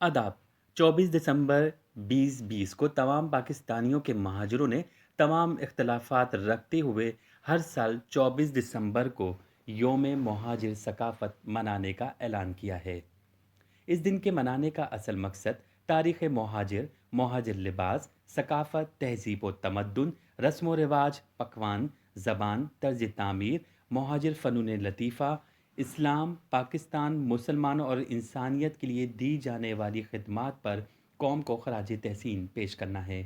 आदाब। 24 दिसंबर 2020 को तमाम पाकिस्तानियों के महाजरों ने तमाम इख्तलाफात रखते हुए हर साल 24 दिसंबर को योम महाजिर सकाफ़त मनाने का ऐलान किया है। इस दिन के मनाने का असल मकसद तारीख़ महाजिर, महाजिर लिबास, सकाफ़त, तहज़ीब व तमद्दुन, रस्म व रिवाज, पकवान, ज़बान, तर्ज तामीर, महाजिर फ़नून लतीफ़ा, इस्लाम, पाकिस्तान, मुसलमानों और इंसानियत के लिए दी जाने वाली खिदमात पर कौम को खराज तहसीन पेश करना है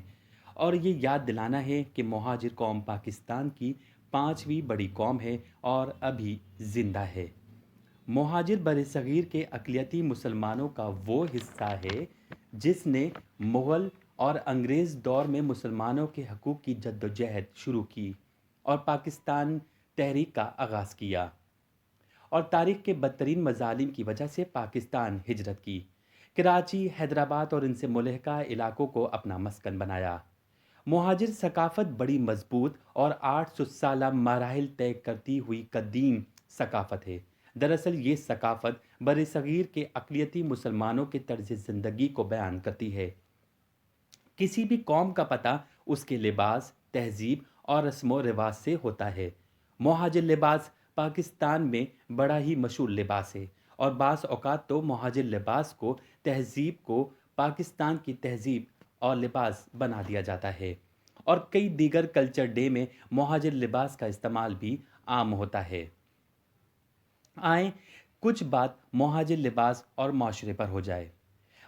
और ये याद दिलाना है कि महाजिर कौम पाकिस्तान की पाँचवीं बड़ी कौम है और अभी ज़िंदा है। महाजिर बरसगीर के अक़लियती मुसलमानों का वो हिस्सा है जिसने मुग़ल और अंग्रेज़ दौर में मुसलमानों के हकूक़ की जद्दोजहद शुरू की और पाकिस्तान तहरीक का आगाज़ किया और तारीख़ के बदतरीन मज़ालिम की वजह से पाकिस्तान हिजरत की, कराची, हैदराबाद और इनसे मुल्हिका इलाकों को अपना मस्कन बनाया। महाजिर सकाफ़त बड़ी मजबूत और 800 साला मराहिल तय करती हुई कदीम सकाफ़त है। दरअसल ये सकाफ़त बरसगीर के अक़लियती मुसलमानों के तर्ज ज़िंदगी को बयान करती है। किसी भी कौम का पता उसके लिबास, तहज़ीब और रस्म व रिवाज से होता है। महाजिर लिबास पाकिस्तान में बड़ा ही मशहूर लिबास है और बाज़ औक़ात तो महाजिर लिबास को तहज़ीब को पाकिस्तान की तहज़ीब और लिबास बना दिया जाता है और कई दीगर कल्चर डे में महाजिर लिबास का इस्तेमाल भी आम होता है। आए कुछ बात महाजिर लिबास और माशरे पर हो जाए।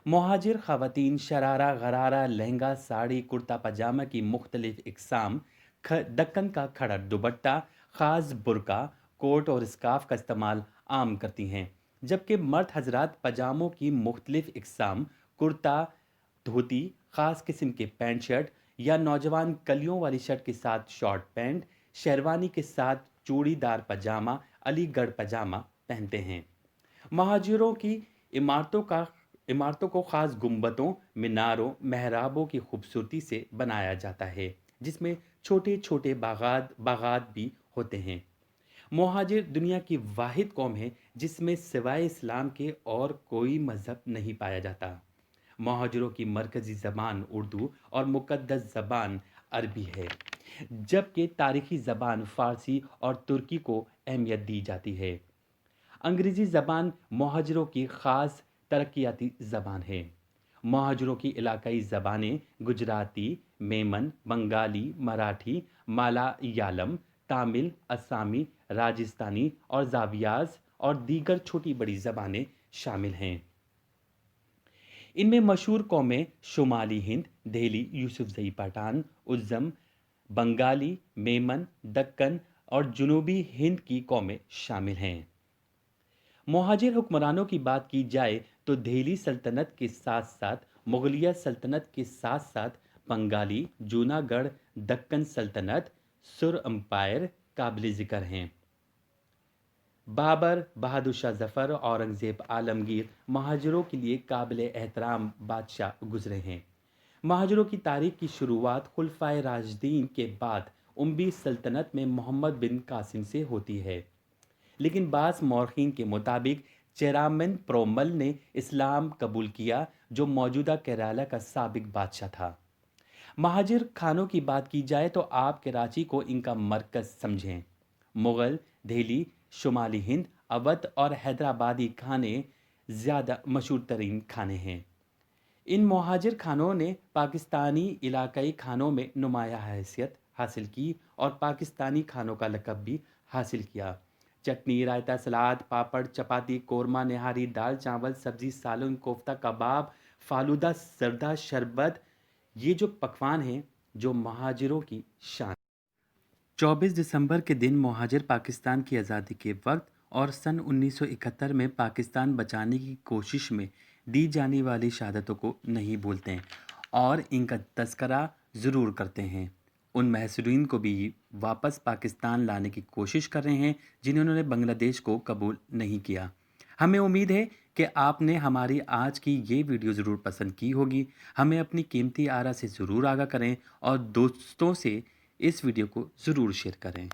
महाजिर ख़वातीन शरारा, गरारा, लहंगा, साड़ी, कुर्ता पजामा की मुख्तलिफ इक़साम, दक्कन का खड़ा दुपट्टा, ख़ास बुर्का, कोट और स्कार्फ का इस्तेमाल आम करती हैं, जबकि मर्द हजरात पजामों की मुख्तलिफ इक़साम, कुर्ता, धोती, ख़ास किस्म के पैंट शर्ट या नौजवान कलियों वाली शर्ट के साथ शॉर्ट पैंट, शेरवानी के साथ चूड़ीदार पजामा, अलीगढ़ पजामा पहनते हैं। महाजिरों की इमारतों को ख़ास गुंबदों, मीनारों, मेहराबों की खूबसूरती से बनाया जाता है, जिसमें छोटे छोटे बागात भी होते हैं। महाजिर दुनिया की वाहिद कौम है जिसमें सिवाय इस्लाम के और कोई मज़हब नहीं पाया जाता। महाजिरों की मरकज़ी ज़बान उर्दू और मुक़द्दस ज़बान अरबी है, जबकि तारीख़ी ज़बान फ़ारसी और तुर्की को अहमियत दी जाती है। अंग्रेज़ी ज़बान महाजिरों की ख़ास तरक्याती ज़बान है। महाजिरों की इलाकाई ज़बानें गुजराती, मेमन, बंगाली, मराठी, मलयालम, तमिल, असमी, राजस्थानी और जावियाज़ और दीगर छोटी बड़ी ज़बानें शामिल हैं। इनमें मशहूर कौमें शुमाली हिंद, दिल्ली, यूसुफ़ज़ई पठान, उज़्ज़म, बंगाली, मेमन, दक्कन और जनूबी हिंद की कौमें शामिल हैं। महाजिर हुक्मरानों की बात की जाए तो दिल्ली सल्तनत के साथ साथ मुगलिया सल्तनत के साथ साथ बंगाली, जूनागढ़, दक्कन सल्तनत, सुर अम्पायर काबिल ज़िक्र हैं। बाबर, बहादुर शाह जफ़र, औरंगज़ेब, आलमगीर महाजिरों के लिए काबिल एहतराम बादशाह गुजरे हैं। महाजिरों की तारीख़ की शुरुआत खुलफ़ाए राशिदीन के बाद उम्वी सल्तनत में मोहम्मद बिन कासिम से होती है, लेकिन बाज़ मौरख़ीन के मुताबिक चेरामन प्रोमल ने इस्लाम कबूल किया, जो मौजूदा केरला का साबिक बादशाह था। महाजिर खानों की बात की जाए तो आप कराची को इनका मरकज़ समझें। मुग़ल, दिल्ली, शुमाली हिंद, अवध और हैदराबादी खाने ज़्यादा मशहूर तरीन खाने हैं। इन महाजिर खानों ने पाकिस्तानी इलाकाई खानों में नुमायाँ हैसियत हासिल की और पाकिस्तानी खानों का लक़ब भी हासिल किया। चटनी, रायता, सलाद, पापड़, चपाती, कोरमा, निहारी, दाल चावल, सब्ज़ी, सालन, कोफ्ता, कबाब, फालूदा, जर्दा, शरबत, ये जो पकवान हैं जो महाजिरों की शान। 24 दिसंबर के दिन महाजिर पाकिस्तान की आज़ादी के वक्त और सन 1971 में पाकिस्तान बचाने की कोशिश में दी जाने वाली शहादतों को नहीं भूलते हैं और इनका तज़किरा ज़रूर करते हैं। उन महसूरीन को भी वापस पाकिस्तान लाने की कोशिश कर रहे हैं जिन्होंने बांग्लादेश को कबूल नहीं किया। हमें उम्मीद है कि आपने हमारी आज की ये वीडियो ज़रूर पसंद की होगी। हमें अपनी कीमती आरा से ज़रूर आगाह करें और दोस्तों से इस वीडियो को ज़रूर शेयर करें।